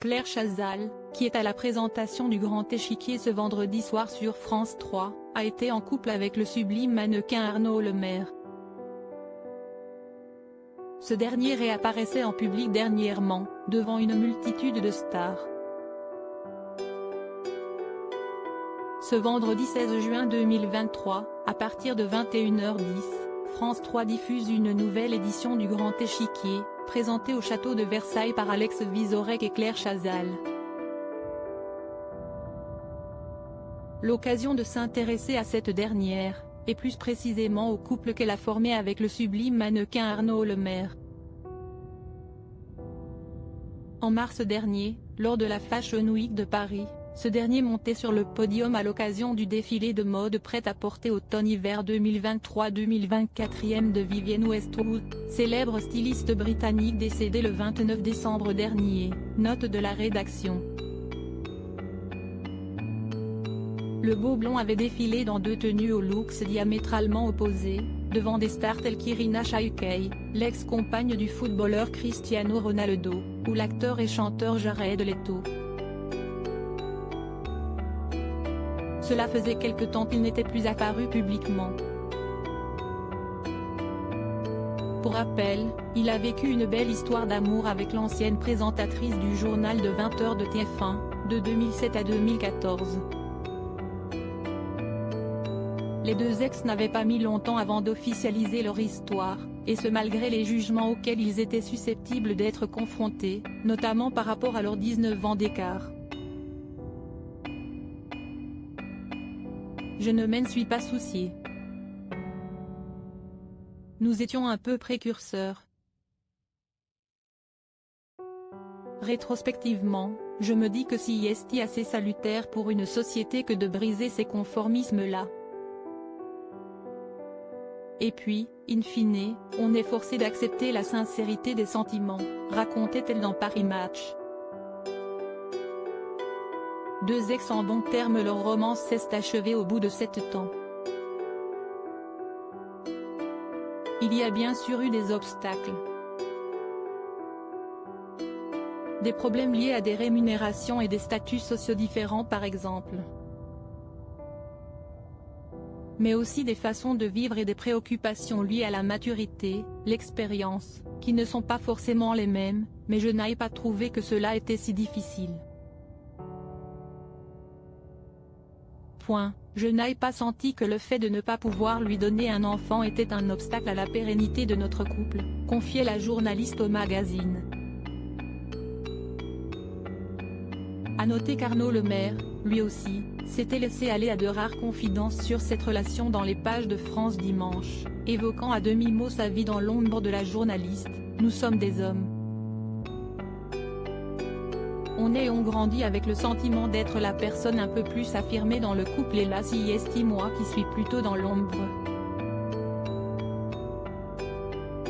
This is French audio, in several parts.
Claire Chazal, qui est à la présentation du Grand Échiquier ce vendredi soir sur France 3, a été en couple avec le sublime mannequin Arnaud Lemaire. Ce dernier réapparaissait en public dernièrement, devant une multitude de stars. Ce vendredi 16 juin 2023, à partir de 21h10, France 3 diffuse une nouvelle édition du Grand Échiquier, présentée au château de Versailles par Alex Vizorek et Claire Chazal. L'occasion de s'intéresser à cette dernière, et plus précisément au couple qu'elle a formé avec le sublime mannequin Arnaud Lemaire. En mars dernier, lors de la Fashion Week de Paris, ce dernier montait sur le podium à l'occasion du défilé de mode prêt-à-porter automne-hiver 2023-2024 de Vivienne Westwood, célèbre styliste britannique décédée le 29 décembre dernier, note de la rédaction. Le beau blond avait défilé dans deux tenues aux looks diamétralement opposés, devant des stars telles qu'Irina Shayk, l'ex-compagne du footballeur Cristiano Ronaldo, ou l'acteur et chanteur Jared Leto. Cela faisait quelque temps qu'il n'était plus apparu publiquement. Pour rappel, il a vécu une belle histoire d'amour avec l'ancienne présentatrice du journal de 20h de TF1, de 2007 à 2014. Les deux ex n'avaient pas mis longtemps avant d'officialiser leur histoire, et ce malgré les jugements auxquels ils étaient susceptibles d'être confrontés, notamment par rapport à leurs 19 ans d'écart. Je ne m'en suis pas soucié. Nous étions un peu précurseurs. Rétrospectivement, je me dis que si est assez salutaire pour une société que de briser ces conformismes-là. Et puis, in fine, on est forcé d'accepter la sincérité des sentiments, racontait-elle dans Paris Match. Deux ex en bons termes, leur romance s'est achevée au bout de 7 ans. Il y a bien sûr eu des obstacles. Des problèmes liés à des rémunérations et des statuts sociaux différents par exemple. Mais aussi des façons de vivre et des préoccupations liées à la maturité, l'expérience, qui ne sont pas forcément les mêmes, mais je n'ai pas trouvé que cela était si difficile. Je n'ai pas senti que le fait de ne pas pouvoir lui donner un enfant était un obstacle à la pérennité de notre couple, confiait la journaliste au magazine. À noter qu'Arnaud Lemaire, lui aussi, s'était laissé aller à de rares confidences sur cette relation dans les pages de France Dimanche, évoquant à demi-mot sa vie dans l'ombre de la journaliste. Nous sommes des hommes. On est et on grandit avec le sentiment d'être la personne un peu plus affirmée dans le couple et là si est moi qui suis plutôt dans l'ombre.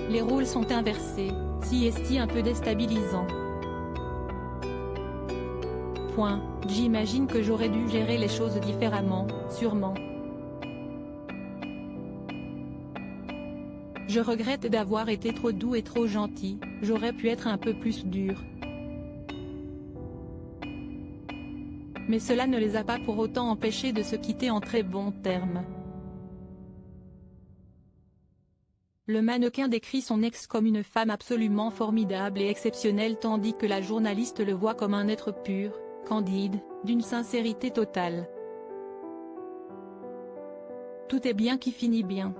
Les rôles sont inversés, si est un peu déstabilisant. J'imagine que j'aurais dû gérer les choses différemment, sûrement. Je regrette d'avoir été trop doux et trop gentil, j'aurais pu être un peu plus dur. Mais cela ne les a pas pour autant empêchés de se quitter en très bons termes. Le mannequin décrit son ex comme une femme absolument formidable et exceptionnelle tandis que la journaliste le voit comme un être pur, candide, d'une sincérité totale. Tout est bien qui finit bien.